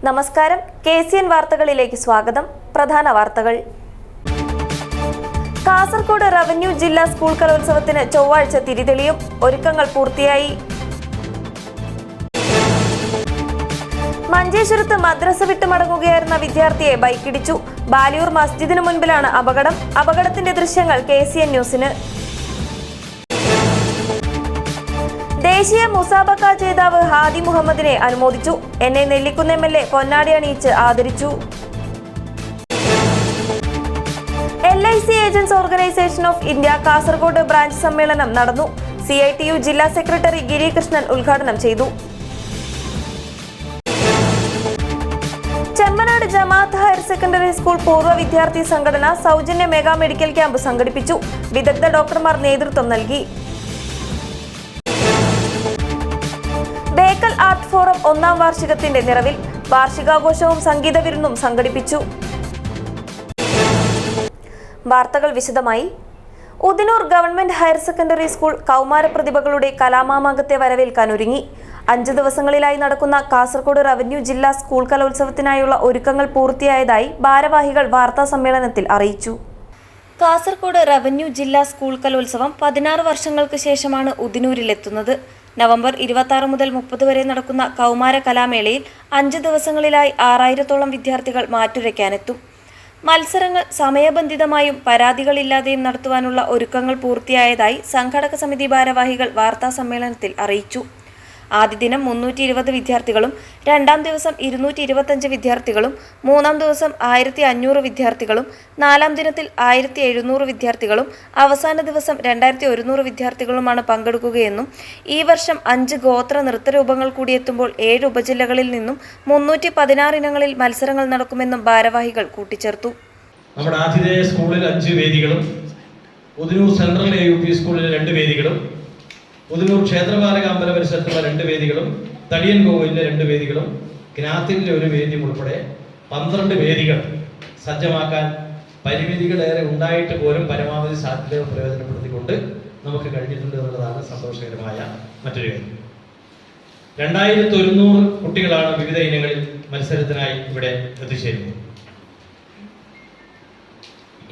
നമസ്കാരം, KCN വാർത്തകളിലേക്ക് സ്വാഗതം. പ്രധാന വാർത്തകൾ. കാസർഗോഡ് റവന്യൂ ജില്ലാ സ്കൂൾ കലോത്സവത്തിന് ചൊവ്വാഴ്ച തിരിതെളിയും. ഒരുക്കങ്ങൾ പൂർത്തിയായി. മഞ്ചേശ്വരത്ത് മദ്രസ വിട്ട് മടങ്ങുകയായിരുന്ന വിദ്യാർത്ഥിയെ ബൈക്കിടിച്ചു. ബാലിയൂർ മസ്ജിദിനു മുൻപിലാണ് അപകടം. അപകടത്തിന്റെ ദൃശ്യങ്ങൾ KCN ന്യൂസിന്. ദേശീയ മുസാബക്ക ജേതാവ് ഹാദി മുഹമ്മദിനെ അനുമോദിച്ചു. എന്നെ നെല്ലിക്കുന്ന് MLA പൊന്നാടി അണിയിച്ച് ആദരിച്ചു. LIC agents organisation of India Kasaragod branch സമ്മേളനം നടന്നു. CITU ജില്ലാ സെക്രട്ടറി ഗിരികൃഷ്ണൻ ഉദ്ഘാടനം ചെയ്തു. Chemmanad Jamaath higher secondary school പൂർവ്വ വിദ്യാർത്ഥി സംഘടന സൗജന്യ മെഗാ മെഡിക്കൽ ക്യാമ്പ് സംഘടിപ്പിച്ചു. വിദഗ്ധ ഡോക്ടർമാർ നേതൃത്വം നൽകി. ബേക്കൽ ആർട്ട് ഫോറം 1ാം വാർഷികത്തിന്റെ നിറവിൽ. വാർഷികാഘോഷവും സംഗീത വിരുന്നും സംഘടിപ്പിച്ചു. വാർത്തകൾ വിശദമായി. Udinur government higher secondary school കൗമാര പ്രതിഭകളുടെ കലാമാമാങ്കത്തെ വരവേൽക്കാൻ ഒരുങ്ങി. 5 ദിവസങ്ങളിലായി നടക്കുന്ന കാസർഗോഡ് റവന്യൂ ജില്ലാ സ്കൂൾ കലോത്സവത്തിനായുള്ള ഒരുക്കങ്ങൾ പൂർത്തിയായതായി ഭാരവാഹികൾ വാർത്താ സമ്മേളനത്തിൽ അറിയിച്ചു. കാസർഗോഡ് റവന്യൂ ജില്ലാ സ്കൂൾ കലോത്സവം 16 വർഷങ്ങൾക്ക് ശേഷമാണ് ഉദിനൂരിലെത്തുന്നത്. നവംബർ 26 മുതൽ 30 വരെ നടക്കുന്ന കൗമാര കലാമേളയിൽ 5 ദിവസങ്ങളിലായി 6000-ഓളം വിദ്യാർത്ഥികൾ മാറ്റുരയ്ക്കാനെത്തും. മത്സരങ്ങൾ സമയബന്ധിതമായും പരാതികളില്ലാതെയും നടത്തുവാനുള്ള ഒരുക്കങ്ങൾ പൂർത്തിയായതായി സംഘാടക സമിതി ഭാരവാഹികൾ വാർത്താ സമ്മേളനത്തിൽ അറിയിച്ചു. ആദ്യ ദിനം 320 വിദ്യാർത്ഥികളും, 2ാം ദിവസം 225 വിദ്യാർത്ഥികളും, 3ാം ദിവസം 1500 വിദ്യാർത്ഥികളും, 4ാം ദിനത്തിൽ 1700 വിദ്യാർത്ഥികളും, അവസാന ദിവസം 2100 വിദ്യാർത്ഥികളുമാണ് പങ്കെടുക്കുകയെന്നും ഈ വർഷം 5 ഗോത്ര നൃത്തരൂപങ്ങൾ കൂടിയെത്തുമ്പോൾ 7 ഉപജില്ലകളിൽ നിന്നും 316 ഇനങ്ങളിൽ മത്സരങ്ങൾ നടക്കുമെന്നും ഭാരവാഹികൾ കൂട്ടിച്ചേർത്തു. നമ്മുടെ ആതിഥേയ സ്കൂളിൽ 5 വേദികളും, ഉദിനൂർ സെൻട്രൽ AUP സ്കൂളിൽ 2 വേദികളും, ഉദിനൂർ ക്ഷേത്രപാലക അമ്പല പരിസരത്തുള്ള 2 വേദികളും, തടിയൻ കോവിലിലെ 2 വേദികളും, ഗ്നാത്തിലെ 1 വേദിയും ഉൾപ്പെടെ 12 വേദികൾ സജ്ജമാക്കാൻ പരിമിതികളേറെ ഉണ്ടായിട്ട് പോലും പരമാവധി സാധ്യതകൾ പ്രയോജനപ്പെടുത്തിക്കൊണ്ട് നമുക്ക് കഴിഞ്ഞിട്ടുണ്ട് എന്നുള്ളതാണ് സന്തോഷകരമായ മറ്റൊരു കാര്യം. 2100 കുട്ടികളാണ് വിവിധ ഇനങ്ങളിൽ മത്സരത്തിനായി ഇവിടെ എത്തിച്ചേരുന്നത്.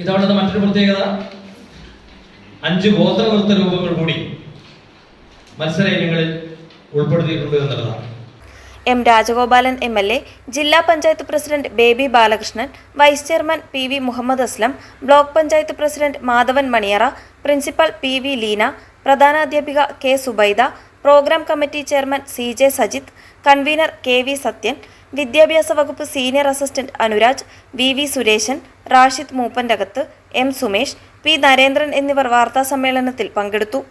ഇതവണത്തെ മറ്റൊരു പ്രത്യേകത 5 ഗോത്ര നൃത്ത രൂപങ്ങൾ കൂടി മത്സര ഇനങ്ങളിൽ ഉൾപ്പെടുത്തിയിട്ടുണ്ട് എന്നുള്ളതാണ്. M. രാജഗോപാലൻ MLA, ജില്ലാ panchayat president Baby Balakrishnan, vice chairman PV Muhammad Aslam, block panchayat president Madhavan Maniyara, principal PV Leena, പ്രധാനാധ്യാപിക K. Subaida, programme committee chairman CJ Sajith, convener KV Sathyan, വിദ്യാഭ്യാസ വകുപ്പ് senior assistant Anuraj, VV Sureshan, Rashid Mooppantakath, M. Sumesh, P. Narendran എന്നിവർ വാർത്താ സമ്മേളനത്തിൽ പങ്കെടുത്തു.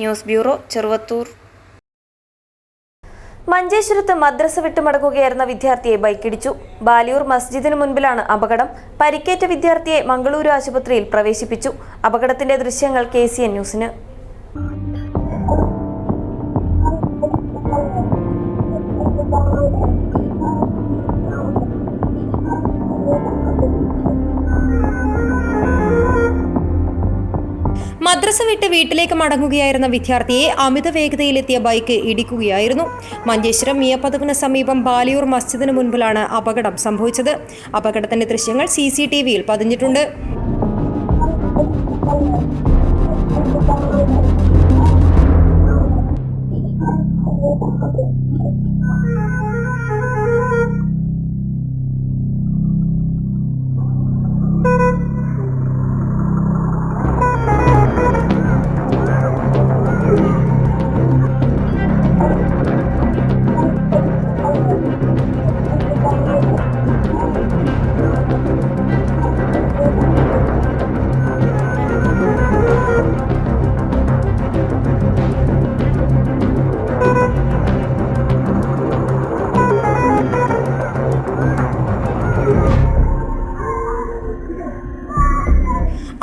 News bureau, Cheruvathur. മഞ്ചേശ്വരത്ത് മദ്രസ വിട്ട് മടങ്ങുകയായിരുന്ന വിദ്യാർത്ഥിയെ ബൈക്കിടിച്ചു. ബാലിയൂർ മസ്ജിദിനു മുൻപിലാണ് അപകടം. പരിക്കേറ്റ വിദ്യാർത്ഥിയെ മംഗളൂരു ആശുപത്രിയിൽ പ്രവേശിപ്പിച്ചു. അപകടത്തിന്റെ ദൃശ്യങ്ങൾ KCN ന്യൂസിന്. മദ്രസ വിട്ട് വീട്ടിലേക്ക് മടങ്ങുകയായിരുന്ന വിദ്യാർത്ഥിയെ അമിത വേഗതയിലെത്തിയ ബൈക്ക് ഇടിക്കുകയായിരുന്നു. മഞ്ചേശ്വരം മിയപ്പതുവിന് സമീപം ബാലിയൂർ മസ്ജിദിന് മുൻപിലാണ് അപകടം സംഭവിച്ചത്. അപകടത്തിന്റെ ദൃശ്യങ്ങൾ CCTVയിൽ പതിഞ്ഞിട്ടുണ്ട്.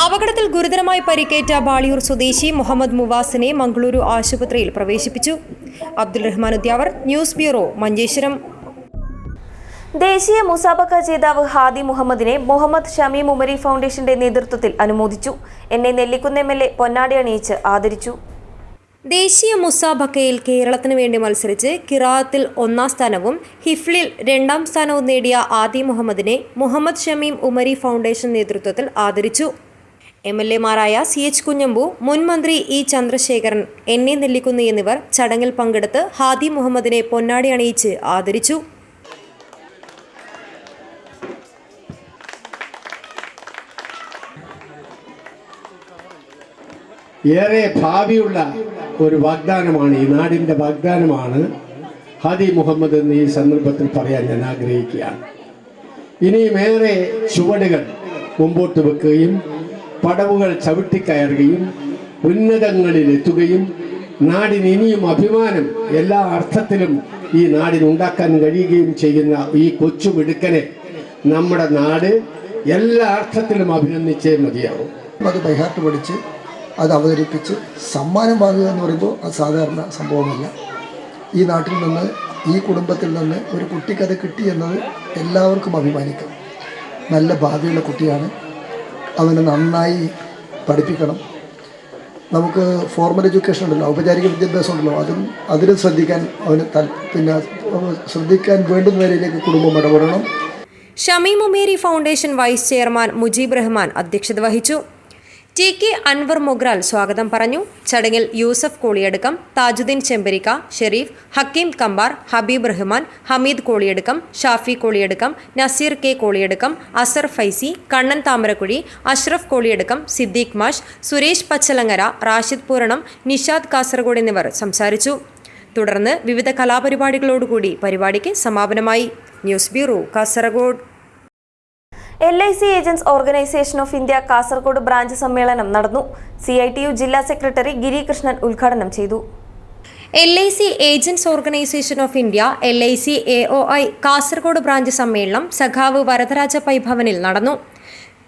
അപകടത്തിൽ ഗുരുതരമായി പരിക്കേറ്റ ബാളിയൂർ സ്വദേശി മുഹമ്മദ് മുവാസിനെ മംഗളൂരു ആശുപത്രിയിൽ പ്രവേശിപ്പിച്ചു. Abdul Rahman Udyavar, news bureau, Manjeshwaram. ദേശീയ മുസാബക്ക ജേതാവ് ഹാദി മുഹമ്മദിനെ മുഹമ്മദ് ഷമീം ഉമരി ഫൗണ്ടേഷന്റെ നേതൃത്വത്തിൽ അനുമോദിച്ചു. എന്നെ നെല്ലിക്കുന്ന് MLA പൊന്നാടി അണിയിച്ച് ആദരിച്ചു. ദേശീയ മുസാബക്കയിൽ കേരളത്തിന് വേണ്ടി മത്സരിച്ച് കിറാഅത്തിൽ 1ാം സ്ഥാനവും ഹിഫ്ലിൽ 2ാം സ്ഥാനവും നേടിയ ആദി മുഹമ്മദിനെ മുഹമ്മദ് ഷമീം ഉമരി ഫൗണ്ടേഷൻ നേതൃത്വത്തിൽ ആദരിച്ചു. MLA-മാരായ CH കുഞ്ഞമ്പു, മുൻ മന്ത്രി E ചന്ദ്രശേഖരൻ, NA നെല്ലിക്കുന്ന് എന്നിവർ ചടങ്ങിൽ പങ്കെടുത്ത് ഹാദി മുഹമ്മദിനെ പൊന്നാടി അണിയിച്ച് ആദരിച്ചു. ഏറെ ഭാവിയുള്ള ഒരു വാഗ്ദാനമാണ്, ഈ നാടിൻ്റെ വാഗ്ദാനമാണ് ഹാദി മുഹമ്മദ് എന്ന് ഈ സന്ദർഭത്തിൽ പറയാൻ ഞാൻ ആഗ്രഹിക്കുകയാണ്. ഇനിയും ഏറെ ചുവടുകൾ മുമ്പോട്ട് വെക്കുകയും പടവുകൾ ചവിട്ടിക്കയറുകയും ഉന്നതങ്ങളിലെത്തുകയും നാടിന് ഇനിയും അഭിമാനം എല്ലാ അർത്ഥത്തിലും ഈ നാടിനുണ്ടാക്കാൻ കഴിയുകയും ചെയ്യുന്ന ഈ കൊച്ചുമിടുക്കനെ നമ്മുടെ നാട് എല്ലാ അർത്ഥത്തിലും അഭിനന്ദിച്ചേ മതിയാവും. അത് ബൈഹാർട്ട് പഠിച്ച് അത് അവതരിപ്പിച്ച് സമ്മാനം വാങ്ങുക എന്ന് പറയുമ്പോൾ അത് സാധാരണ സംഭവമല്ല. ഈ നാട്ടിൽ നിന്ന്, ഈ കുടുംബത്തിൽ നിന്ന് ഒരു കുട്ടിക്കത് കിട്ടി എന്നത് എല്ലാവർക്കും അഭിമാനിക്കാം. നല്ല ഭാവിയുള്ള കുട്ടിയാണ്. അവനെ നന്നായി പഠിപ്പിക്കണം. നമുക്ക് ഫോർമൽ എഡ്യൂക്കേഷൻ ഉണ്ടല്ലോ, ഔപചാരിക വിദ്യാഭ്യാസം ഉണ്ടല്ലോ, അതിന് ശ്രദ്ധിക്കാൻ അവന് ശ്രദ്ധിക്കാൻ വേണ്ടുന്ന നിലയിലേക്ക് കുടുംബം ഇടപെടണം. Shameem Umeri foundation vice chairman Mujeeb Rahman അധ്യക്ഷത വഹിച്ചു. TK അൻവർ മൊഗ്രാൽ സ്വാഗതം പറഞ്ഞു. ചടങ്ങിൽ യൂസഫ് കോളിയടുക്കം, താജുദ്ദീൻ ചെമ്പരിക്ക, ഷെരീഫ്, ഹക്കീം കമ്പാർ, ഹബീബ് റഹ്മാൻ, ഹമീദ് കോളിയടുക്കം, ഷാഫി കോളിയടുക്കം, നസീർ K കോളിയടുക്കം, അസർ ഫൈസി, കണ്ണൻ താമരക്കുഴി, അഷ്റഫ് കോളിയടുക്കം, സിദ്ദീഖ് മാഷ്, സുരേഷ് പച്ചലങ്ങര, റാഷിദ് പൂരണം, നിഷാദ് കാസർഗോഡ് എന്നിവർ സംസാരിച്ചു. തുടർന്ന് വിവിധ കലാപരിപാടികളോടുകൂടി പരിപാടിക്ക് സമാപനമായി. News bureau, Kasaragod. LIC agents organisation of India Kasaragod branch സമ്മേളനം നടന്നു. CITU ജില്ലാ സെക്രട്ടറി ഗിരികൃഷ്ണൻ ഉദ്ഘാടനം ചെയ്തു. LIC agents organisation of India LIC AOI Kasaragod branch സമ്മേളനം സഖാവ് വരദരാജ പൈ ഭവനിൽ നടന്നു.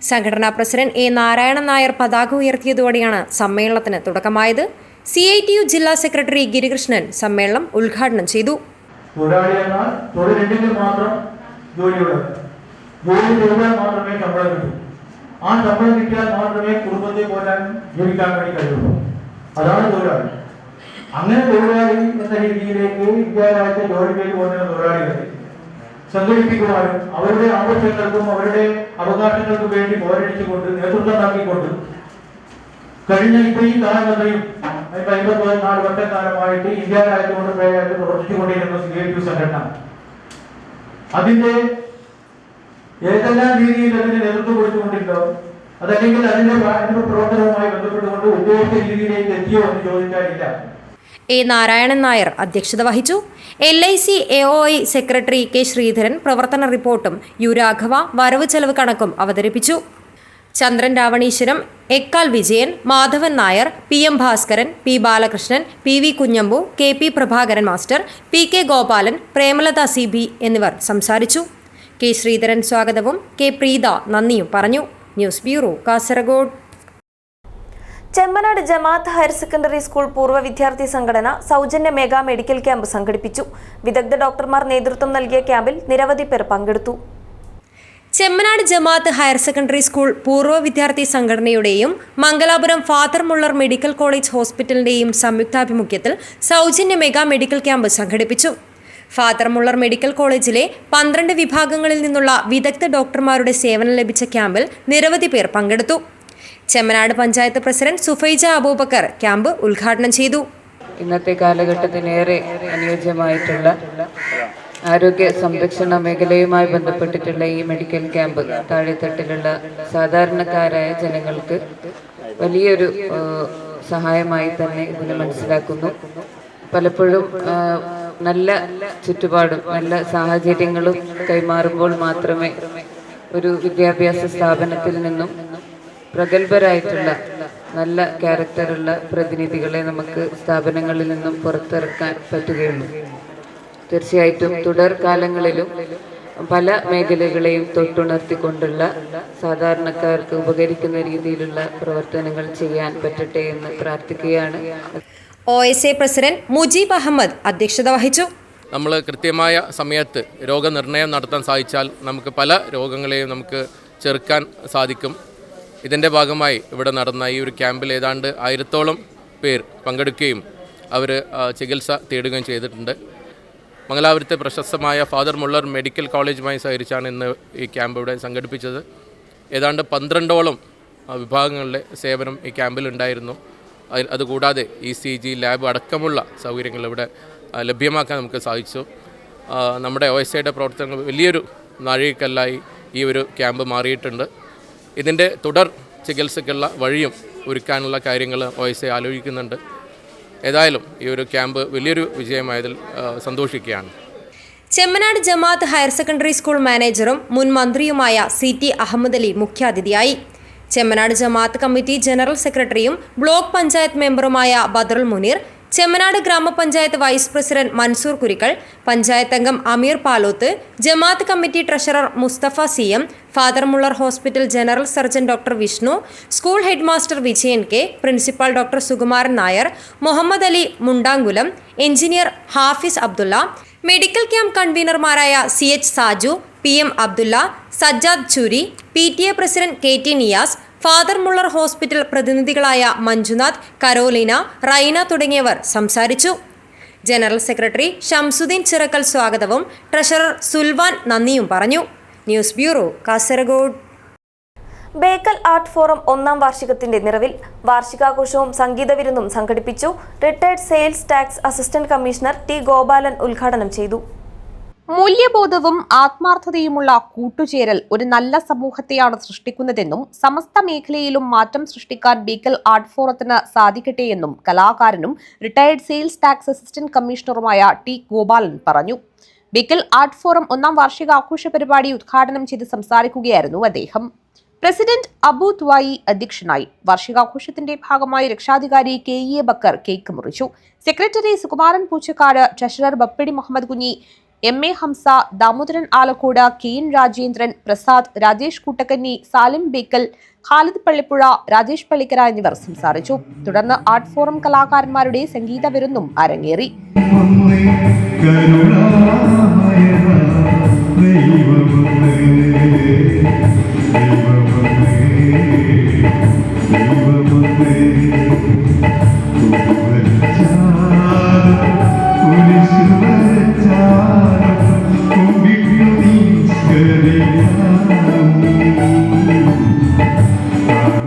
സംഘടനാ പ്രസിഡന്റ് A നാരായണൻ നായർ പതാക ഉയർത്തിയതോടെയാണ് സമ്മേളനത്തിന് തുടക്കമായത്. CITU ജില്ലാ സെക്രട്ടറി ഗിരികൃഷ്ണൻ സമ്മേളനം ഉദ്ഘാടനം ചെയ്തു. ജോലി ചെയ്താൽ മാത്രമേ ശമ്പളം കിട്ടൂ. ആ ശമ്പളം കിട്ടിയാൽ മാത്രമേ കുടുംബത്തെ പോറ്റാൻ ജീവിക്കാൻ വേണ്ടി കഴിയുള്ളൂ. അതാണ് തൊഴിലാളി. അങ്ങനെ തൊഴിലാളി എന്ന രീതിയിലേക്ക് ഇന്ത്യ രാജ്യത്തെ ജോലി ചെയ്ത് പോകുന്ന തൊഴിലാളികളെ സംഘടിപ്പിക്കുവാനും അവരുടെ ആവശ്യങ്ങൾക്കും അവരുടെ അവകാശങ്ങൾക്കും വേണ്ടി പോരടിച്ചുകൊണ്ട് നേതൃത്വം നൽകിക്കൊണ്ട് കഴിഞ്ഞ ഈ കാലഘട്ടയും 54 വർഷക്കാലമായിട്ട് ഇന്ത്യ രാജ്യത്തോട് പ്രവർത്തിച്ചുകൊണ്ടിരുന്ന CITU സംഘടന അതിന്റെ ഏതെല്ലാം രീതിയിൽ അതിന് നേതൃത്വം കൊടുത്തുകൊണ്ടിരുന്നോ, അതല്ലെങ്കിൽ അതിന്റെ പ്രവർത്തനവുമായി ബന്ധപ്പെട്ടുകൊണ്ട് ഉദ്ദേശിച്ച രീതിയിലേക്ക് എത്തിയോ എന്ന് ചോദിക്കാനില്ല. A നാരായണൻ നായർ അധ്യക്ഷത വഹിച്ചു. LIC AOI secretary K Sreedharan പ്രവർത്തന റിപ്പോർട്ടും U രാഘവ വരവ് ചെലവ് കണക്കും അവതരിപ്പിച്ചു. ചന്ദ്രൻ Ravaneeswaram, എക്കാൽ Vijayan, Madhavan Nair, PM Bhaskaran, P Balakrishnan, PV Kunhambu, KP Prabhakaran master, PK Gopalan, Premalatha CB എന്നിവർ സംസാരിച്ചു. K ശ്രീധരൻ സ്വാഗതവും K പ്രീത നന്ദിയും പറഞ്ഞു. News bureau, Kasaragod. Chemnad Jamaath higher secondary school പൂർവ്വ വിദ്യാർത്ഥി സംഘടന സൗജന്യ മെഗാ മെഡിക്കൽ ക്യാമ്പ് സംഘടിപ്പിച്ചു. വിദഗ്ധ ഡോക്ടർമാർ നേതൃത്വം നൽകിയ ക്യാമ്പിൽ നിരവധി പേർ പങ്കെടുത്തു. Chemnad Jamaath higher secondary school പൂർവ്വ വിദ്യാർത്ഥി സംഘടനയുടെയും Mangalapuram Father Muller medical college ഹോസ്പിറ്റലിന്റെയും സംയുക്താഭിമുഖ്യത്തിൽ സൗജന്യ മെഗാ മെഡിക്കൽ ക്യാമ്പ് സംഘടിപ്പിച്ചു. ഫാദർ മുള്ളർ മെഡിക്കൽ കോളേജിലെ 12 വിഭാഗങ്ങളിൽ നിന്നുള്ള വിദഗ്ധ ഡോക്ടർമാരുടെ സേവനം ലഭിച്ച ക്യാമ്പിൽ നിരവധി പേർ പങ്കെടുത്തു. ചെമ്മനാട് പഞ്ചായത്ത് പ്രസിഡന്റ് സുഫൈജ അബൂബക്കർ ക്യാമ്പ് ഉദ്ഘാടനം ചെയ്തു. ഇന്നത്തെ കാലഘട്ടത്തിനേറെ അനുയോജ്യമായിട്ടുള്ള ആരോഗ്യ സംരക്ഷണ മേഖലയുമായി ബന്ധപ്പെട്ടിട്ടുള്ള ഈ മെഡിക്കൽ ക്യാമ്പ് താഴെത്തട്ടിലുള്ള സാധാരണക്കാരായ ജനങ്ങൾക്ക് വലിയൊരു സഹായമായി തന്നെ ഇതിനെ മനസ്സിലാക്കുന്നു. പലപ്പോഴും നല്ല ചുറ്റുപാടും നല്ല സാഹചര്യങ്ങളും കൈമാറുമ്പോൾ മാത്രമേ ഒരു വിദ്യാഭ്യാസ സ്ഥാപനത്തിൽ നിന്നും പ്രഗത്ഭരായിട്ടുള്ള നല്ല ക്യാരക്ടറുള്ള പ്രതിനിധികളെ നമുക്ക് സ്ഥാപനങ്ങളിൽ നിന്നും പുറത്തിറക്കാൻ പറ്റുകയുള്ളൂ. തീർച്ചയായിട്ടും തുടർ കാലങ്ങളിലും പല മേഖലകളെയും തൊട്ടുണർത്തിക്കൊണ്ടുള്ള സാധാരണക്കാർക്ക് ഉപകരിക്കുന്ന രീതിയിലുള്ള പ്രവർത്തനങ്ങൾ ചെയ്യാൻ പറ്റട്ടെ എന്ന് പ്രാർത്ഥിക്കുകയാണ്. OSA പ്രസിഡന്റ് മുജീബ് അഹമ്മദ് അധ്യക്ഷത വഹിച്ചു. നമ്മൾ കൃത്യമായ സമയത്ത് രോഗനിർണയം നടത്താൻ സാധിച്ചാൽ നമുക്ക് പല രോഗങ്ങളെയും നമുക്ക് ചെറുക്കാൻ സാധിക്കും. ഇതിൻ്റെ ഭാഗമായി ഇവിടെ നടന്ന ഈ ഒരു ക്യാമ്പിൽ ഏതാണ്ട് 1000-ഓളം പേർ പങ്കെടുക്കുകയും അവർ ചികിത്സ തേടുകയും ചെയ്തിട്ടുണ്ട്. മംഗലാപുരത്തെ പ്രശസ്തമായ ഫാദർ മുള്ളർ മെഡിക്കൽ കോളേജുമായി സഹകരിച്ചാണ് ഇന്ന് ഈ ക്യാമ്പ് ഇവിടെ സംഘടിപ്പിച്ചത്. ഏതാണ്ട് 12ഓളം വിഭാഗങ്ങളിലെ സേവനം ഈ ക്യാമ്പിലുണ്ടായിരുന്നു. അതുകൂടാതെ ECG ലാബ് അടക്കമുള്ള സൗകര്യങ്ങൾ ഇവിടെ ലഭ്യമാക്കാൻ നമുക്ക് സാധിച്ചു. നമ്മുടെ OSIയുടെ പ്രവർത്തനങ്ങൾ വലിയൊരു നാഴികക്കല്ലായി ഈ ഒരു ക്യാമ്പ് മാറിയിട്ടുണ്ട്. ഇതിൻ്റെ തുടർ ചികിത്സയ്ക്കുള്ള വഴിയും ഒരുക്കാനുള്ള കാര്യങ്ങൾ OSI ആലോചിക്കുന്നുണ്ട്. ഏതായാലും ഈ ഒരു ക്യാമ്പ് വലിയൊരു വിജയമായതിൽ സന്തോഷിക്കുകയാണ്. Chemnad Jamaath higher secondary school മാനേജറും മുൻ മന്ത്രിയുമായ CT അഹമ്മദ് അലി മുഖ്യാതിഥിയായി. ചെമ്മനാട് ജമാഅത്ത് കമ്മിറ്റി ജനറൽ സെക്രട്ടറിയും ബ്ലോക്ക് പഞ്ചായത്ത് മെമ്പറുമായ ബദറുൽ മുനീർ, ചെമ്മനാട് ഗ്രാമപഞ്ചായത്ത് വൈസ് പ്രസിഡന്റ് മൻസൂർ കുരിക്കൾ, പഞ്ചായത്ത് അംഗം Ameer Paloth, Jamaath committee treasurer Mustafa CM, Father Muller hospital general surgeon doctor Vishnu, school head master Vijayan K, principal doctor Sukumaran Nair, Muhammad Ali Mundankulam, engineer Hafiz Abdullah, medical camp കൺവീനർമാരായ CH Saju, PM Abdullah, Sajjad Choori, PTA president KT Niyas, Father Muller hospital പ്രതിനിധികളായ Manjunath, Carolina, Raina തുടങ്ങിയവർ സംസാരിച്ചു. General secretary Shamsuddin Chirakkal സ്വാഗതവും treasurer സുൽവാൻ നന്ദിയും പറഞ്ഞു. News bureau, Kasaragod. Bekal art forum 1ാം വാർഷികത്തിന്റെ നിറവിൽ വാർഷികാഘോഷവും സംഗീത വിരുന്നും സംഘടിപ്പിച്ചു. Retired sales tax assistant commissioner T Gopalan ഉദ്ഘാടനം ചെയ്തു. മൂല്യബോധവും ആത്മാർത്ഥതയുമുള്ള കൂട്ടുചേരൽ ഒരു നല്ല സമൂഹത്തെയാണ് സൃഷ്ടിക്കുന്നതെന്നും സമസ്ത മേഖലയിലും മാറ്റം സൃഷ്ടിക്കാൻ ബേക്കൽ ആർട്ട് ഫോറത്തിന് സാധിക്കട്ടെയെന്നും കലാകാരനും റിട്ടയർഡ് സെയിൽസ് ടാക്സ് അസിസ്റ്റന്റ് കമ്മീഷണറുമായ T ഗോപാലൻ പറഞ്ഞു. ബേക്കൽ ആർട്ട് ഫോറം 1ാം വാർഷികാഘോഷ പരിപാടി ഉദ്ഘാടനം ചെയ്ത് സംസാരിക്കുകയായിരുന്നു അദ്ദേഹം. പ്രസിഡന്റ് അബു ത്വായി അധ്യക്ഷനായി. വാർഷികാഘോഷത്തിന്റെ ഭാഗമായി രക്ഷാധികാരി KE ബക്കർ കേക്ക് മുറിച്ചു. Secretary Sukumaran Poochakkad, treasurer ബപ്പടി Muhammad Kunhi, MA Hamza, Damodaran Alakode, KN Rajendran, Prasad, Rajesh കൂട്ടക്കന്നി, Salim Bekal, Khalid Pallippuzha, Rajesh Pallikkara എന്നിവർ സംസാരിച്ചു. തുടർന്ന് ആർട്ട് ഫോറം കലാകാരന്മാരുടെ സംഗീത വിരുന്നും അരങ്ങേറി.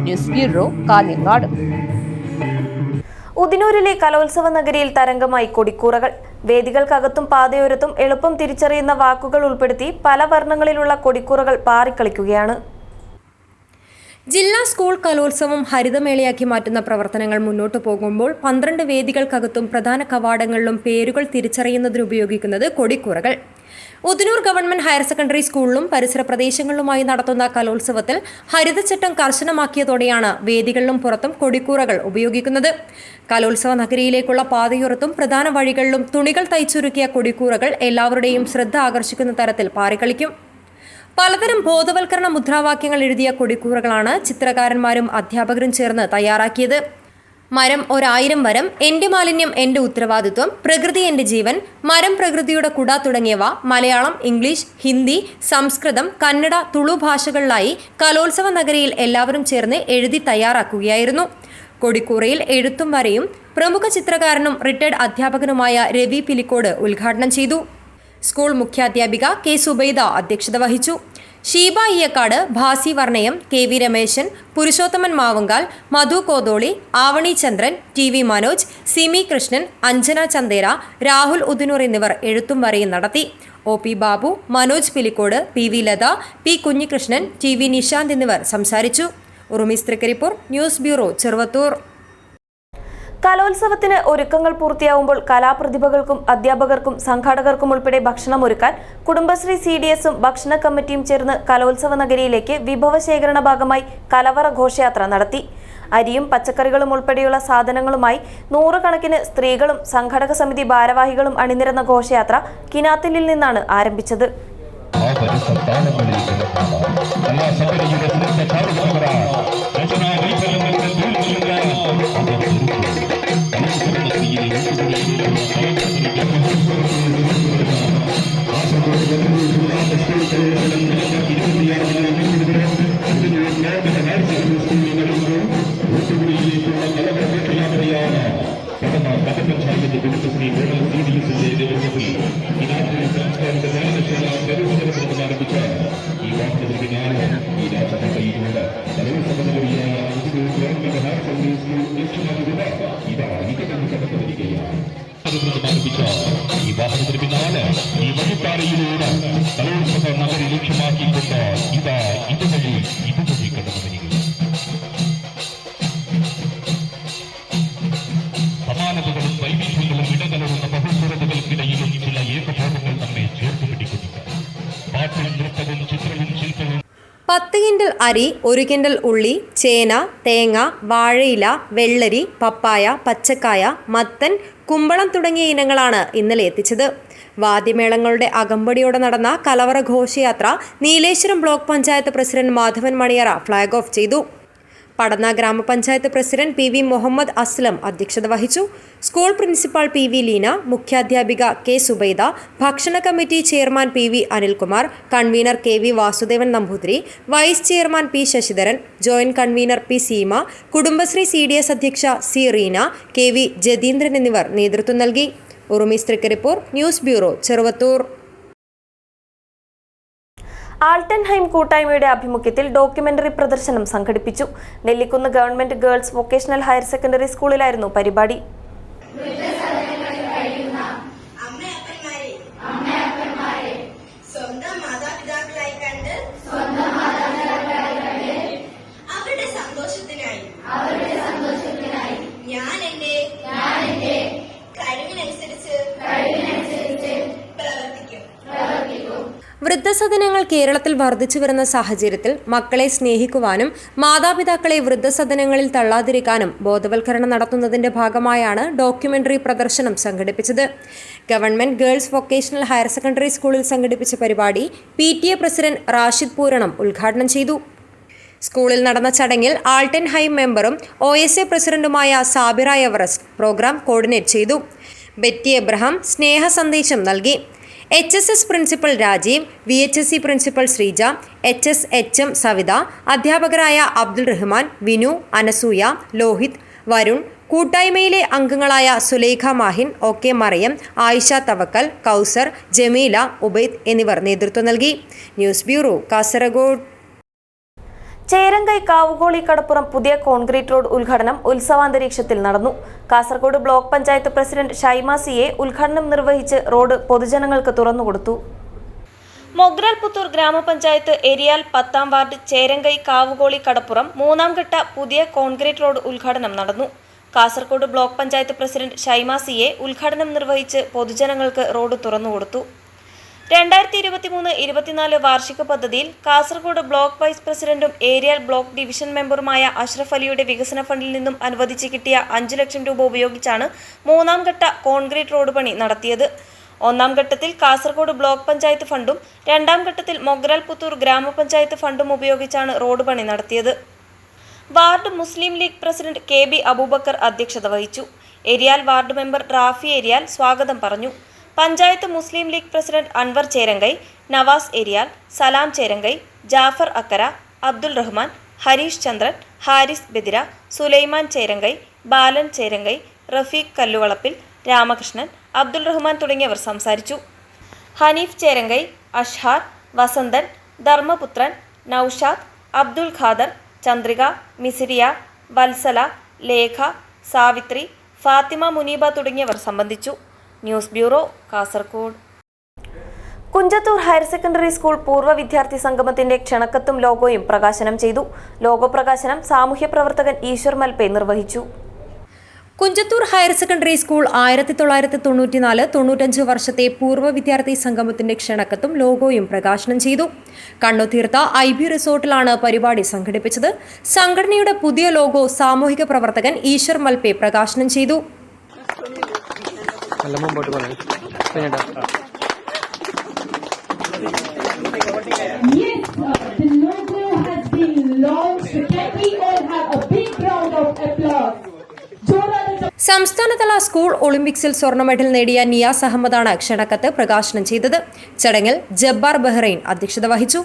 News bureau, Kanhangad. ഉദിനൂരിലെ കലോത്സവ നഗരിയിൽ തരംഗമായി കൊടിക്കൂറകൾ. വേദികൾക്കകത്തും പാതയോരത്തും എളുപ്പം തിരിച്ചറിയുന്ന വാക്കുകൾ ഉൾപ്പെടുത്തി പല വർണ്ണങ്ങളിലുള്ള കൊടിക്കൂറകൾ പാറിക്കളിക്കുകയാണ്. ജില്ലാ സ്കൂൾ കലോത്സവം ഹരിതമേളയാക്കി മാറ്റുന്ന പ്രവർത്തനങ്ങൾ മുന്നോട്ടു പോകുമ്പോൾ 12 വേദികൾക്കകത്തും പ്രധാന കവാടങ്ങളിലും പേരുകൾ തിരിച്ചറിയുന്നതിനുപയോഗിക്കുന്നത് കൊടിക്കൂറകൾ. ഉദിനൂർ ഗവൺമെന്റ് ഹയർ സെക്കൻഡറി സ്കൂളിലും പരിസര പ്രദേശങ്ങളിലുമായി നടത്തുന്ന കലോത്സവത്തിൽ ഹരിതചട്ടം കർശനമാക്കിയതോടെയാണ് വേദികളിലും പുറത്തും കൊടിക്കൂറകൾ ഉപയോഗിക്കുന്നത്. കലോത്സവ നഗരിയിലേക്കുള്ള പാതയോരത്തും പ്രധാന വഴികളിലും തുണികൾ തയ്ച്ചുരുക്കിയ കൊടിക്കൂറകൾ എല്ലാവരുടെയും ശ്രദ്ധ ആകർഷിക്കുന്ന തരത്തിൽ പാറിക്കളിക്കും. പലതരം ബോധവൽക്കരണ മുദ്രാവാക്യങ്ങൾ എഴുതിയ കൊടിക്കൂറകളാണ് ചിത്രകാരന്മാരും അധ്യാപകരും ചേർന്ന് തയ്യാറാക്കിയത്. മരം 1000 വരം, എൻ്റെ മാലിന്യം എൻ്റെ ഉത്തരവാദിത്വം, പ്രകൃതി എൻ്റെ ജീവൻ, മരം പ്രകൃതിയുടെ കുട തുടങ്ങിയവ മലയാളം, ഇംഗ്ലീഷ്, ഹിന്ദി, സംസ്കൃതം, കന്നഡ, തുളു ഭാഷകളിലായി കലോത്സവ നഗരിയിൽ എല്ലാവരും ചേർന്ന് എഴുതി തയ്യാറാക്കുകയായിരുന്നു. കൊടിക്കൂറയിൽ എഴുത്തും വരയും പ്രമുഖ ചിത്രകാരനും റിട്ടയർഡ് അധ്യാപകനുമായ രവി പിലിക്കോട് ഉദ്ഘാടനം ചെയ്തു. സ്കൂൾ മുഖ്യാധ്യാപിക K സുബൈദ അധ്യക്ഷത വഹിച്ചു. ഷീബ ഇയക്കാട്, ഭാസി വർണ്ണയം, KV രമേശൻ, പുരുഷോത്തമൻ മാവങ്കാൽ, മധു കോതോളി, ആവണി ചന്ദ്രൻ, TV മനോജ്, സിമി കൃഷ്ണൻ, അഞ്ജന ചന്ദേര, രാഹുൽ ഉദിനൂർ എന്നിവർ എഴുത്തും വരയും നടത്തി. OP Babu, Manoj Pilicode, PV Latha, P Kunhikrishnan, TV Nishanth എന്നിവർ സംസാരിച്ചു. ഉറുമീസ് തൃക്കരിപ്പൂർ, ന്യൂസ് ബ്യൂറോ, ചെറുവത്തൂർ. കലോത്സവത്തിന് ഒരുക്കങ്ങൾ പൂർത്തിയാവുമ്പോൾ കലാപ്രതിഭകൾക്കും അധ്യാപകർക്കും സംഘാടകർക്കും ഉൾപ്പെടെ ഭക്ഷണം ഒരുക്കാൻ കുടുംബശ്രീ CDSഉം ഭക്ഷണ കമ്മിറ്റിയും ചേർന്ന് കലോത്സവ നഗരിയിലേക്ക് വിഭവശേഖരണ ഭാഗമായി കലവറ ഘോഷയാത്ര നടത്തി. അരിയും പച്ചക്കറികളും ഉൾപ്പെടെയുള്ള സാധനങ്ങളുമായി 100 കണക്കിന് സ്ത്രീകളും സംഘാടക സമിതി ഭാരവാഹികളും അണിനിരന്ന ഘോഷയാത്ര കിനാത്തിലിൽ നിന്നാണ് ആരംഭിച്ചത്. ാണ് ഈ വാഹനത്തിന് പിന്നാലെ ഈ വഴിപ്പാറയിലൂടെ കലോത്സവ നഗരി ലക്ഷ്യമാക്കിക്കൊണ്ട് ഇതുവഴി കടന്നു വരികയാണ്. സമാനതകളും വൈവിധ്യങ്ങളും ഇടകലർന്ന ബഹുസ്വരതകൾക്കിടയിലും ചില ഏകഭാവങ്ങൾ നമ്മെ ചേർത്ത് പിടിക്കുന്നുണ്ട്. പാട്ടും നൃത്തവും ചിത്രവും ശില്പവും. 10 കിൻഡൽ അരി, 1 കിൻഡൽ ഉള്ളി, ചേന, തേങ്ങ, വാഴയില, വെള്ളരി, പപ്പായ, പച്ചക്കായ, മത്തൻ, കുമ്പളം തുടങ്ങിയ ഇനങ്ങളാണ് ഇന്നലെ എത്തിച്ചത്. വാദ്യമേളങ്ങളുടെ അകമ്പടിയോടെ നടന്ന കലവറ ഘോഷയാത്ര Nileshwaram block panchayat president Madhavan Maniyara flag off ചെയ്തു. Padanna grama panchayat president P V Muhammad Aslam അധ്യക്ഷത വഹിച്ചു. School principal P V Leena, മുഖ്യാധ്യാപിക കെ സുബൈദ, ഭക്ഷണ committee chairman P V Anilkumar, convener K V Vasudevan Namboothiri, vice chairman P Sasidharan, joint convener P Seema, Kudumbashree CDS അധ്യക്ഷ C Reena, K V Jatheendran എന്നിവർ നേതൃത്വം നൽകി. Urumees Thrikkaripur, news bureau, Cheruvathur. Altenheim കൂട്ടായ്മയുടെ ആഭിമുഖ്യത്തിൽ ഡോക്യുമെന്ററി പ്രദർശനം സംഘടിപ്പിച്ചു. Nellikunnu government girls vocational higher secondary സ്കൂളിലായിരുന്നു പരിപാടി. വൃദ്ധസദനങ്ങൾ കേരളത്തിൽ വർദ്ധിച്ചു വരുന്ന സാഹചര്യത്തിൽ മക്കളെ സ്നേഹിക്കുവാനും മാതാപിതാക്കളെ വൃദ്ധസദനങ്ങളിൽ തള്ളാതിരിക്കാനും ബോധവൽക്കരണം നടത്തുന്നതിന്റെ ഭാഗമായാണ് ഡോക്യുമെന്ററി പ്രദർശനം സംഘടിപ്പിച്ചത്. Government girls vocational higher secondary സ്കൂളിൽ സംഘടിപ്പിച്ച പരിപാടി PTA പ്രസിഡന്റ് റാഷിദ് പൂരണം ഉദ്ഘാടനം ചെയ്തു. സ്കൂളിൽ നടന്ന ചടങ്ങിൽ ആൾട്ടൻഹൈം മെമ്പറും OSA പ്രസിഡന്റുമായ സാബിറ എവറസ്റ്റ് പ്രോഗ്രാം കോർഡിനേറ്റ് ചെയ്തു. ബെറ്റി എബ്രഹാം സ്നേഹ സന്ദേശം നൽകി. HSS principal Rajeev, VHSC principal Sreeja, HSHM Savitha, അധ്യാപകരായ അബ്ദുൾ റഹ്മാൻ, വിനു, അനസൂയ, ലോഹിത്, വരുൺ, കൂട്ടായ്മയിലെ അംഗങ്ങളായ സുലേഖ മാഹിൻ, OK മറിയം, ആയിഷ തവക്കൽ, കൗസർ, ജമീല, ഉബൈദ് എന്നിവർ നേതൃത്വം നൽകി. News bureau, Kasaragod. ചേരങ്കൈ കാവുകോളി കടപ്പുറം പുതിയ കോൺക്രീറ്റ് റോഡ് ഉദ്ഘാടനം ഉത്സവാന്തരീക്ഷത്തിൽ നടന്നു. Kasaragod block panchayat president Shaima CA ഉദ്ഘാടനം നിർവഹിച്ച് റോഡ് പൊതുജനങ്ങൾക്ക് തുറന്നുകൊടുത്തു. മൊഗ്രാൽ പുത്തൂർ ഗ്രാമപഞ്ചായത്ത് ഏരിയാൽ 10ാം വാർഡ് ചേരങ്കൈ കാവുകോളി കടപ്പുറം 3ാം ഘട്ട പുതിയ കോൺക്രീറ്റ് റോഡ് ഉദ്ഘാടനം നടന്നു. Kasaragod block panchayat president Shaima CA ഉദ്ഘാടനം നിർവഹിച്ച് പൊതുജനങ്ങൾക്ക് റോഡ് തുറന്നുകൊടുത്തു. 2023-24 വാർഷിക പദ്ധതിയിൽ കാസർഗോഡ് ബ്ലോക്ക് വൈസ് പ്രസിഡന്റും ഏരിയൽ ബ്ലോക്ക് ഡിവിഷൻ മെമ്പറുമായ അഷ്റഫ് അലിയുടെ വികസന ഫണ്ടിൽ നിന്നും അനുവദിച്ച് കിട്ടിയ 5 ലക്ഷം രൂപ ഉപയോഗിച്ചാണ് 3ാം ഘട്ട കോൺക്രീറ്റ് റോഡ് പണി നടത്തിയത്. 1ാം ഘട്ടത്തിൽ കാസർഗോഡ് ബ്ലോക്ക് പഞ്ചായത്ത് ഫണ്ടും 2ാം ഘട്ടത്തിൽ മൊഗ്രാൽ പുത്തൂർ ഗ്രാമപഞ്ചായത്ത് ഫണ്ടും ഉപയോഗിച്ചാണ് റോഡ് പണി നടത്തിയത്. വാർഡ് മുസ്ലിം ലീഗ് പ്രസിഡന്റ് KB അബൂബക്കർ അധ്യക്ഷത വഹിച്ചു. ഏരിയാൽ വാർഡ് മെമ്പർ റാഫി ഏരിയാൽ സ്വാഗതം പറഞ്ഞു. പഞ്ചായത്ത് മുസ്ലിം ലീഗ് പ്രസിഡന്റ് അൻവർ ചേരങ്കൈ, നവാസ് ഏരിയാൽ, സലാം ചേരങ്കൈ, ജാഫർ അക്കര, അബ്ദുൾ റഹ്മാൻ, ഹരീഷ് ചന്ദ്രൻ, ഹാരിസ് ബെദിര, സുലൈമാൻ ചേരങ്കൈ, ബാലൻ ചേരങ്കൈ, റഫീഖ് കല്ലുവളപ്പിൽ, രാമകൃഷ്ണൻ, അബ്ദുൾ റഹ്മാൻ തുടങ്ങിയവർ സംസാരിച്ചു. ഹനീഫ് ചേരങ്കൈ, അഷ്ഹാർ, വസന്തൻ, ധർമ്മപുത്രൻ, നൌഷാദ്, അബ്ദുൾ ഖാദർ, ചന്ദ്രിക, മിസിരിയ, വത്സല, ലേഖ, സാവിത്രി, ഫാത്തിമ മുനീബ തുടങ്ങിയവർ സംബന്ധിച്ചു. News bureau, Kasaragod. Kunjathur higher secondary school പൂർവ്വ വിദ്യാർത്ഥി സംഗമത്തിന്റെ ക്ഷണക്കത്തും ലോഗോയും പ്രകാശനം ചെയ്തു. ലോഗോ പ്രകാശനം സാമൂഹ്യ പ്രവർത്തകൻ ഈശ്വർ മൽപേ നിർവഹിച്ചു. കുഞ്ചത്തൂർ ഹയർ സെക്കൻഡറി സ്കൂൾ 1994-95 വർഷത്തെ പൂർവ്വ വിദ്യാർത്ഥി സംഗമത്തിന്റെ ക്ഷണക്കത്തും ലോഗോയും പ്രകാശനം ചെയ്തു. കണ്ണുതീർത്ത IB റിസോർട്ടിലാണ് പരിപാടി സംഘടിപ്പിച്ചത്. സംഘടനയുടെ പുതിയ ലോഗോ സാമൂഹിക പ്രവർത്തകൻ ഈശ്വർ മൽപേ പ്രകാശനം ചെയ്തു. സംസ്ഥാനതല സ്കൂൾ ഒളിമ്പിക്സിൽ സ്വർണ്ണ മെഡൽ നേടിയ നിയാസ് അഹമ്മദാണ് ക്ഷണക്കത്ത് പ്രകാശനം ചെയ്തത്. ചടങ്ങിൽ ജബ്ബാർ ബഹ്റൈൻ അധ്യക്ഷത വഹിച്ചു.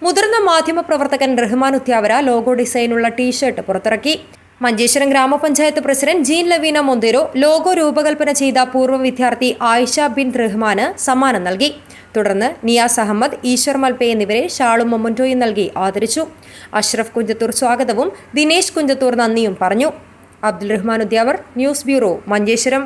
മുതിർന്ന മാധ്യമപ്രവർത്തകൻ റഹ്മാൻ ഉത്യാവര ലോഗോ ഡിസൈനുള്ള ടീഷർട്ട് പുറത്തിറക്കി. മഞ്ചേശ്വരം ഗ്രാമപഞ്ചായത്ത് പ്രസിഡന്റ് ജീൻ ലവീന മൊന്തേരോ ലോഗോ രൂപകൽപ്പന ചെയ്ത പൂർവ്വ വിദ്യാർത്ഥി ആയിഷ ബിൻ റഹ്മാന് സമ്മാനം നൽകി. തുടർന്ന് നിയാസ് അഹമ്മദ്, ഈശ്വർ മൽപെ എന്നിവരെ ഷാളും മൊമന്റോയും നൽകി ആദരിച്ചു. അഷ്റഫ് കുഞ്ചത്തൂർ സ്വാഗതവും ദിനേശ് കുഞ്ചത്തൂർ നന്ദിയും പറഞ്ഞു. Abdul Rahman Udyavar, news bureau, Manjeshwaram.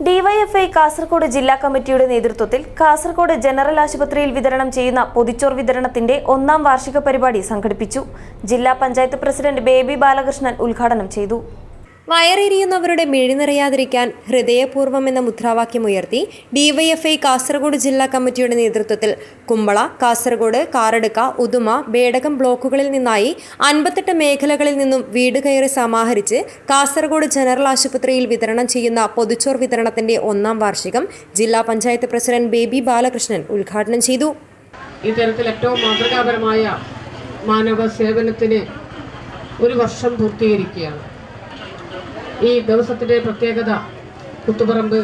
DYFI Kasaragod ജില്ലാ കമ്മിറ്റിയുടെ നേതൃത്വത്തിൽ കാസർഗോഡ് ജനറൽ ആശുപത്രിയിൽ വിതരണം ചെയ്യുന്ന പൊതിച്ചോർ വിതരണത്തിന്റെ 1ാം വാർഷിക പരിപാടി സംഘടിപ്പിച്ചു. ജില്ലാ പഞ്ചായത്ത് പ്രസിഡന്റ് ബേബി ബാലകൃഷ്ണൻ ഉദ്ഘാടനം ചെയ്തു. വയറെരിയുന്നവരുടെ മിഴി നിറയാതിരിക്കാൻ ഹൃദയപൂർവ്വം എന്ന മുദ്രാവാക്യമുയർത്തി ഡിവൈഎഫ്ഐ കാസർഗോഡ് ജില്ലാ കമ്മിറ്റിയുടെ നേതൃത്വത്തിൽ കുമ്പള, കാസർഗോഡ്, കാറടുക്ക, ഉദുമ, ബേഡകം ബ്ലോക്കുകളിൽ നിന്നായി 58 മേഖലകളിൽ നിന്നും വീട് കയറി സമാഹരിച്ച് കാസർഗോഡ് ജനറൽ ആശുപത്രിയിൽ വിതരണം ചെയ്യുന്ന പൊതിച്ചോർ വിതരണത്തിന്റെ 1ാം വാർഷികം ജില്ലാ പഞ്ചായത്ത് പ്രസിഡന്റ് ബേബി ബാലകൃഷ്ണൻ ഉദ്ഘാടനം ചെയ്തു. ഇത്തരത്തിൽ ഏറ്റവും മാതൃകാപരമായ മാനവ സേവനത്തിന് ഒരു വർഷം പൂർത്തീകരിക്കുകയാണ്. ഈ ദിവസത്തിൻ്റെ പ്രത്യേകത കുത്തുപറമ്പ്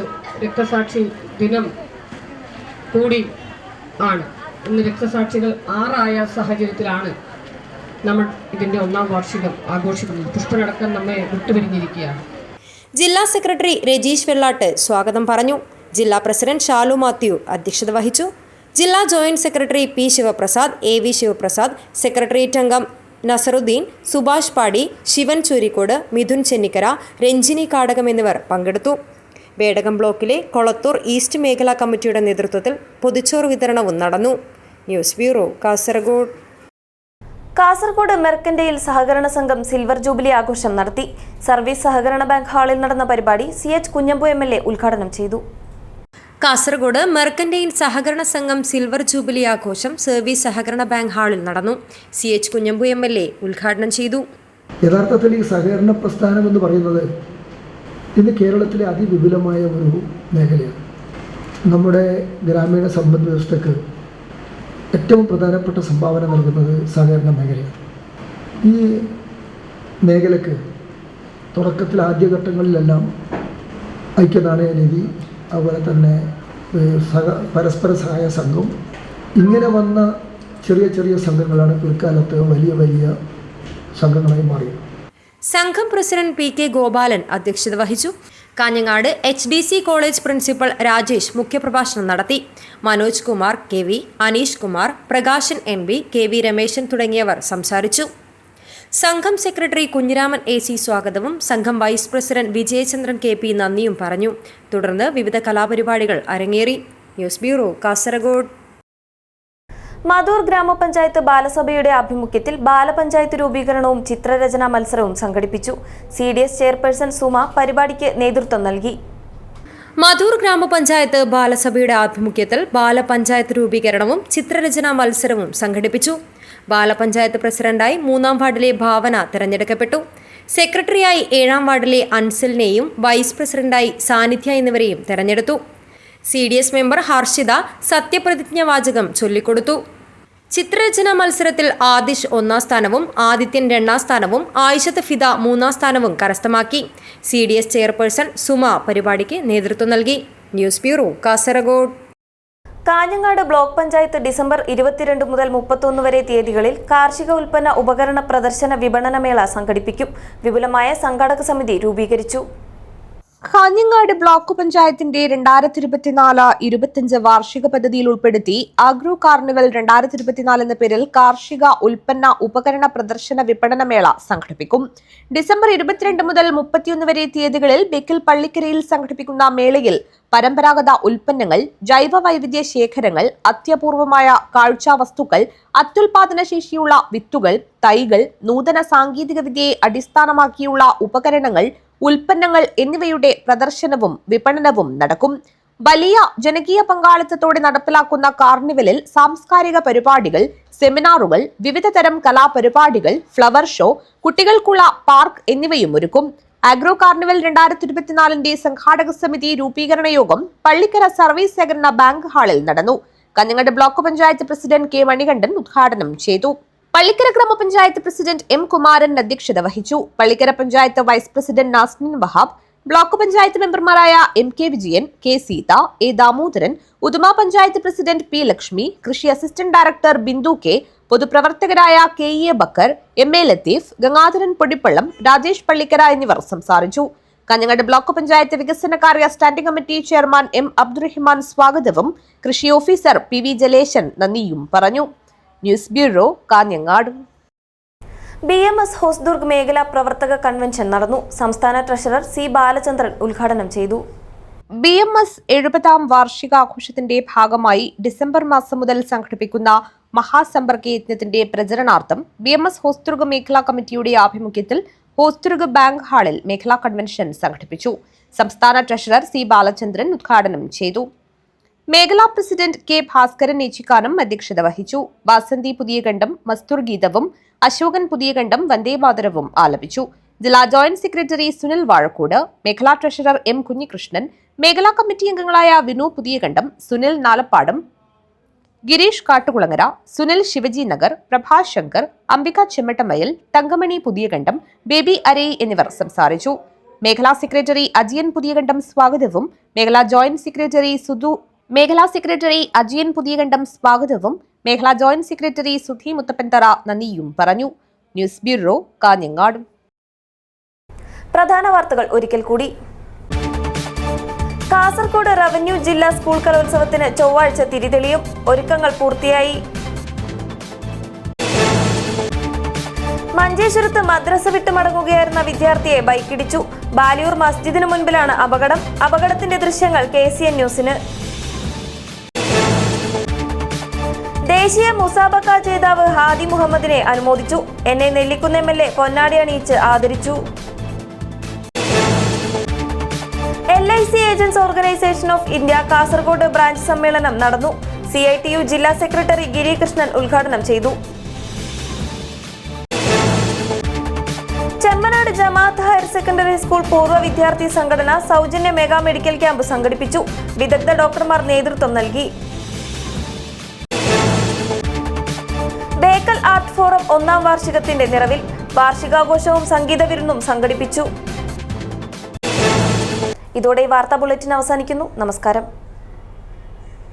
രക്തസാക്ഷി ദിനം കൂടി ആണ്. ഇന്ന് രക്തസാക്ഷികൾ 6 സാഹചര്യത്തിലാണ് നമ്മൾ ഇതിൻ്റെ 1ാം വാർഷികം ആഘോഷിക്കുന്നത്. പുഷ്പനടക്കം നമ്മെ വിട്ടുപിരിഞ്ഞിരിക്കുകയാണ്. ജില്ലാ സെക്രട്ടറി രജീഷ് വെള്ളാട്ട് സ്വാഗതം പറഞ്ഞു. ജില്ലാ പ്രസിഡന്റ് ഷാലു മാത്യു അധ്യക്ഷത വഹിച്ചു. ജില്ലാ joint secretary P Sivaprasad, A V Sivaprasad, secretariat അംഗം നസറുദ്ദീൻ, സുഭാഷ് പാടി, ശിവൻ ചൂരിക്കോട്, മിഥുൻ ചെന്നിക്കര, രഞ്ജിനി കാടകം എന്നിവർ പങ്കെടുത്തു. ബേഡകം ബ്ലോക്കിലെ കൊളത്തൂർ ഈസ്റ്റ് മേഖലാ കമ്മിറ്റിയുടെ നേതൃത്വത്തിൽ പൊതിച്ചോർ വിതരണവും നടന്നു. News bureau, Kasaragod. Kasaragod mercantile സഹകരണ സംഘം സിൽവർ ജൂബിലി ആഘോഷം നടത്തി. സർവീസ് സഹകരണ ബാങ്ക് ഹാളിൽ നടന്ന പരിപാടി CH കുഞ്ഞമ്പു MLA ഉദ്ഘാടനം ചെയ്തു. കാസർഗോഡ് മെർക്കന്റൈൽ സഹകരണ സംഘം സിൽവർ ജൂബിലി ആഘോഷം സർവീസ് സഹകരണ ബാങ്ക് ഹാളിൽ നടന്നു. CH കുഞ്ഞമ്പു MLA ഉദ്ഘാടനം ചെയ്തു. യഥാർത്ഥത്തിൽ ഈ സഹകരണ പ്രസ്ഥാനം എന്ന് പറയുന്നത് ഇന്ന് കേരളത്തിലെ അതിവിപുലമായ ഒരു മേഖലയാണ്. നമ്മുടെ ഗ്രാമീണ സമ്പദ് വ്യവസ്ഥയ്ക്ക് ഏറ്റവും പ്രധാനപ്പെട്ട സംഭാവന നൽകുന്നത് സഹകരണ മേഖലയാണ്. ഈ മേഖലയ്ക്ക് തുടക്കത്തിൽ ആദ്യഘട്ടങ്ങളിലെല്ലാം ഐക്യനാണയ നിധി, അതുപോലെ തന്നെ പരസ്പര സഹായ സംഘം, ഇങ്ങനെ വന്ന ചെറിയ ചെറിയ സംഘങ്ങളാണ് പിൽക്കാലത്ത് വലിയ വലിയ സംഘങ്ങളായി മാറിയത്. സംഘം പ്രസിഡന്റ് PK ഗോപാലൻ അധ്യക്ഷത വഹിച്ചു. Kanhangad HDC college principal Rajesh മുഖ്യപ്രഭാഷണം നടത്തി. Manoj Kumar KV, Aneesh Kumar, Prakashan MB, KV Rameshan തുടങ്ങിയവർ സംസാരിച്ചു. സംഘം സെക്രട്ടറി കുഞ്ഞിരാമൻ AC സ്വാഗതവും സംഘം വൈസ് പ്രസിഡന്റ് വിജയചന്ദ്രൻ KP നന്ദിയും പറഞ്ഞു. തുടർന്ന് വിവിധ കലാപരിപാടികൾ അരങ്ങേറി. News bureau, Kasaragod. മധൂർ ഗ്രാമപഞ്ചായത്ത് ബാലസഭയുടെ ആഭിമുഖ്യത്തിൽ ബാലപഞ്ചായത്ത് രൂപീകരണവും ചിത്രരചനാ മത്സരവും സംഘടിപ്പിച്ചു. CDS ചെയർപേഴ്സൺ സുമ പരിപാടിക്ക് നേതൃത്വം നൽകി. മധൂർ ഗ്രാമപഞ്ചായത്ത് ബാലസഭയുടെ ആഭിമുഖ്യത്തിൽ ബാലപഞ്ചായത്ത് രൂപീകരണവും ചിത്രരചനാ മത്സരവും സംഘടിപ്പിച്ചു. ബാലപഞ്ചായത്ത് പ്രസിഡന്റായി 3ാം വാർഡിലെ ഭാവന തിരഞ്ഞെടുക്കപ്പെട്ടു. സെക്രട്ടറിയായി 7ാം വാർഡിലെ അൻസലിനെയും വൈസ് പ്രസിഡന്റായി സാന്നിധ്യ എന്നിവരെയും തെരഞ്ഞെടുത്തു. CDS മെമ്പർ ഹർഷിത സത്യപ്രതിജ്ഞാവാചകം ചൊല്ലിക്കൊടുത്തു. ചിത്രരചനാ മത്സരത്തിൽ ആദിഷ് 1ാം സ്ഥാനവും ആദിത്യൻ 2ാം സ്ഥാനവും ആയിഷത്ത് ഫിദ 3ാം സ്ഥാനവും കരസ്ഥമാക്കി. CDS ചെയർപേഴ്സൺ സുമ പരിപാടിക്ക് നേതൃത്വം നൽകി. News bureau, Kasaragod. Kanhangad block panchayat December 22 മുതൽ 31 വരെ തീയതികളിൽ കാർഷിക ഉൽപ്പന്ന ഉപകരണ പ്രദർശന വിപണനമേള സംഘടിപ്പിക്കും. വിപുലമായ സംഘാടക സമിതി രൂപീകരിച്ചു. കാഞ്ഞങ്ങാട് ബ്ലോക്ക് പഞ്ചായത്തിന്റെ 2024-25 വാർഷിക പദ്ധതിയിൽ ഉൾപ്പെടുത്തി അഗ്രോ കാർണിവൽ 2024 എന്ന പേരിൽ കാർഷിക ഉൽപ്പന്ന ഉപകരണ പ്രദർശന വിപണനമേള സംഘടിപ്പിക്കും. ഡിസംബർ 22 മുതൽ 31 വരെ തീയതികളിൽ ബെക്കിൽ പള്ളിക്കരയിൽ സംഘടിപ്പിക്കുന്ന മേളയിൽ പരമ്പരാഗത ഉൽപ്പന്നങ്ങൾ, ജൈവ വൈവിധ്യ ശേഖരങ്ങൾ, അത്യപൂർവമായ കാഴ്ചാ വസ്തുക്കൾ, അത്യുൽപാദന ശേഷിയുള്ള വിത്തുകൾ, തൈകൾ, നൂതന സാങ്കേതിക വിദ്യയെ അടിസ്ഥാനമാക്കിയുള്ള ഉപകരണങ്ങൾ, ഉൽപ്പന്നങ്ങൾ എന്നിവയുടെ പ്രദർശനവും വിപണനവും നടക്കും. വലിയ ജനകീയ പങ്കാളിത്തത്തോടെ നടപ്പിലാക്കുന്ന കാർണിവലിൽ സാംസ്കാരിക പരിപാടികൾ, സെമിനാറുകൾ, വിവിധ തരം കലാപരിപാടികൾ, ഫ്ലവർ ഷോ, കുട്ടികൾക്കുള്ള പാർക്ക് എന്നിവയും ഒരുക്കും. അഗ്രോ കാർണിവൽ 2024 സംഘാടക സമിതി രൂപീകരണ യോഗം പള്ളിക്കര സർവീസ് സഹകരണ ബാങ്ക് ഹാളിൽ നടന്നു. Kanhangad block panchayat president K Manikandan ഉദ്ഘാടനം ചെയ്തു. പള്ളിക്കര ഗ്രാമപഞ്ചായത്ത് പ്രസിഡന്റ് M കുമാരൻ അധ്യക്ഷത വഹിച്ചു. Pallikkara panchayat vice president Nasnin Wahab, block panchayat മെമ്പർമാരായ MK Vijayan, K Seetha, A Damodaran, Uduma panchayat president P Lakshmi, കൃഷി അസിസ്റ്റന്റ് ഡയറക്ടർ ബിന്ദു K, പൊതുപ്രവർത്തകരായ KE ബക്കർ, MA ലത്തീഫ്, ഗംഗാധരൻ പൊടിപ്പള്ളം, രാജേഷ് പള്ളിക്കര എന്നിവർ സംസാരിച്ചു. കാഞ്ഞങ്ങാട് ബ്ലോക്ക് പഞ്ചായത്ത് വികസനകാര്യ standing committee chairman M. Abdurahiman സ്വാഗതവും കൃഷി ഓഫീസർ PV ജലേശൻ നന്ദിയും പറഞ്ഞു. News bureau, Kanhangad. BMS Hosdurg മേഖലാ പ്രവർത്തക കൺവെൻഷൻ നടന്നു. സംസ്ഥാന ട്രഷറർ C. ബാലചന്ദ്രൻ ഉദ്ഘാടനം ചെയ്തു. BMS 70ാം വാർഷികാഘോഷത്തിന്റെ ഭാഗമായി ഡിസംബർ മാസം മുതൽ സംഘടിപ്പിക്കുന്ന മഹാസമ്പർക്ക യജ്ഞത്തിന്റെ പ്രചരണാർത്ഥം BMS ഹോസ്ദുർഗ് മേഖലാ കമ്മിറ്റിയുടെ ആഭിമുഖ്യത്തിൽ ഹോസ്ദുർഗ് ബാങ്ക് ഹാളിൽ മേഖലാ കൺവെൻഷൻ സംഘടിപ്പിച്ചു. സംസ്ഥാന ട്രഷറർ C. ബാലചന്ദ്രൻ ഉദ്ഘാടനം ചെയ്തു. മേഖലാ പ്രസിഡന്റ് K. ഭാസ്കരൻ ഏച്ചിക്കാനം അധ്യക്ഷത വഹിച്ചു. വാസന്തി പുതിയകണ്ഠം മസ്തൂർ ഗീതവും അശോകൻ പുതിയകണ്ഠം വന്ദേമാതരവും ആലപിച്ചു. ജില്ലാ ജോയിന്റ് സെക്രട്ടറി സുനിൽ വാഴക്കോട്, മേഖലാ ട്രഷറർ M. കുഞ്ഞികൃഷ്ണൻ, മേഖലാ കമ്മിറ്റി അംഗങ്ങളായ വിനു പുതിയകണ്ഠം, സുനിൽ നാലപ്പാടം, ഗിരീഷ് കാട്ടുകുളങ്ങര, സുനിൽ ശിവജി നഗർ, പ്രഭാഷ് ശങ്കർ, അംബിക ചെമ്മട്ടമയൽ, തങ്കമണി പുതിയകണ്ഠം, ബേബി അരൈ എന്നിവർ സംസാരിച്ചു. മേഖലാ സെക്രട്ടറി അജിയൻ പുതിയകണ്ഠം സ്വാഗതവും മേഖലാ സെക്രട്ടറി അജിയൻ പുതിയകണ്ഠം സ്വാഗതവും മേഖലാ ജോയിന്റ് സെക്രട്ടറി സുധി മുത്തപ്പൻതറ നന്ദിയും പറഞ്ഞു. News bureau, Kanhangad. പ്രധാന വാർത്തകൾ ഒരിക്കൽ കൂടി. കാസർഗോഡ് റവന്യൂ ജില്ലാ സ്കൂൾ കലോത്സവത്തിന് ചൊവ്വാഴ്ച തിരിതെളിയും. ഒരുക്കങ്ങൾ പൂർത്തിയായി. മഞ്ചേശ്വരത്ത് മദ്രസ വിട്ട് മടങ്ങുകയായിരുന്ന വിദ്യാർത്ഥിയെ ബൈക്കിടിച്ചു. ബാലിയൂർ മസ്ജിദിന് മുൻപിലാണ് അപകടം. അപകടത്തിന്റെ ദൃശ്യങ്ങൾ KCN ന്യൂസിന്. ദേശീയ മുസാബക്ക ജേതാവ് ഹാദി മുഹമ്മദിനെ അനുമോദിച്ചു. എന്നെ നെല്ലിക്കുന്ന് MLA പൊന്നാടി അണിയിച്ച് ആദരിച്ചു. LIC agents organisation of India Kasaragod branch സമ്മേളനം നടന്നു. CITU ജില്ലാ സെക്രട്ടറി ഗിരികൃഷ്ണൻ ഉദ്ഘാടനം ചെയ്തു. Chemmanad Jamaath higher secondary school പൂർവ്വ വിദ്യാർത്ഥി സംഘടന സൗജന്യ മെഗാ മെഡിക്കൽ ക്യാമ്പ് സംഘടിപ്പിച്ചു. വിദഗ്ധ ഡോക്ടർമാർ നേതൃത്വം നൽകി. ബേക്കൽ ആർട്ട് ഫോറം 1ാം വാർഷികത്തിന്റെ നിറവിൽ. വാർഷികാഘോഷവും സംഗീത വിരുന്നും സംഘടിപ്പിച്ചു. ഇതോടെ വാർത്താ ബുള്ളറ്റിൻ അവസാനിക്കുന്നു. നമസ്കാരം.